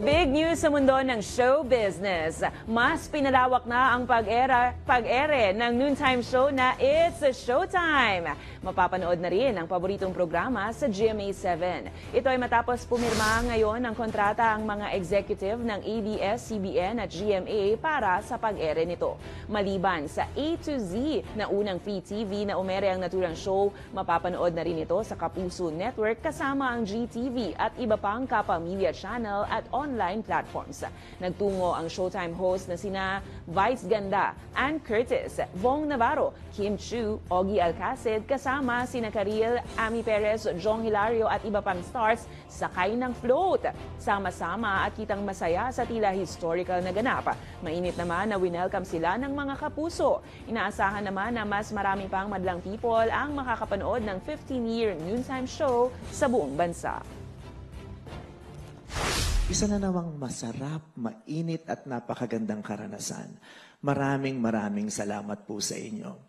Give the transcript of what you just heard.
Big news sa mundo ng show business. Mas pinalawak na ang pag-ere ng noontime show na It's a Showtime. Mapapanood na rin ang paboritong programa sa GMA7. Ito ay matapos pumirma ngayon ng kontrata ang mga executive ng ABS-CBN at GMA para sa pag-ere nito. Maliban sa A to Z na unang free TV na umere ang naturang show, mapapanood na rin ito sa Kapuso Network kasama ang GTV at iba pang kapamilya channel at online platforms. Nagtungo ang Showtime host na sina Vice Ganda, Ann Curtis, Vong Navarro, Kim Chu, Ogie Alcacid, kasama sina Karil, Ami Perez, Jong Hilario at iba pang stars sakay ng float. Sama-sama at kitang masaya sa tila historical na ganap. Mainit naman na winelcome sila ng mga kapuso. Inaasahan naman na mas marami pang madlang people ang makakapanood ng 15-year noontime show sa buong bansa. Isa na namang masarap, mainit at napakagandang karanasan. Maraming salamat po sa inyo.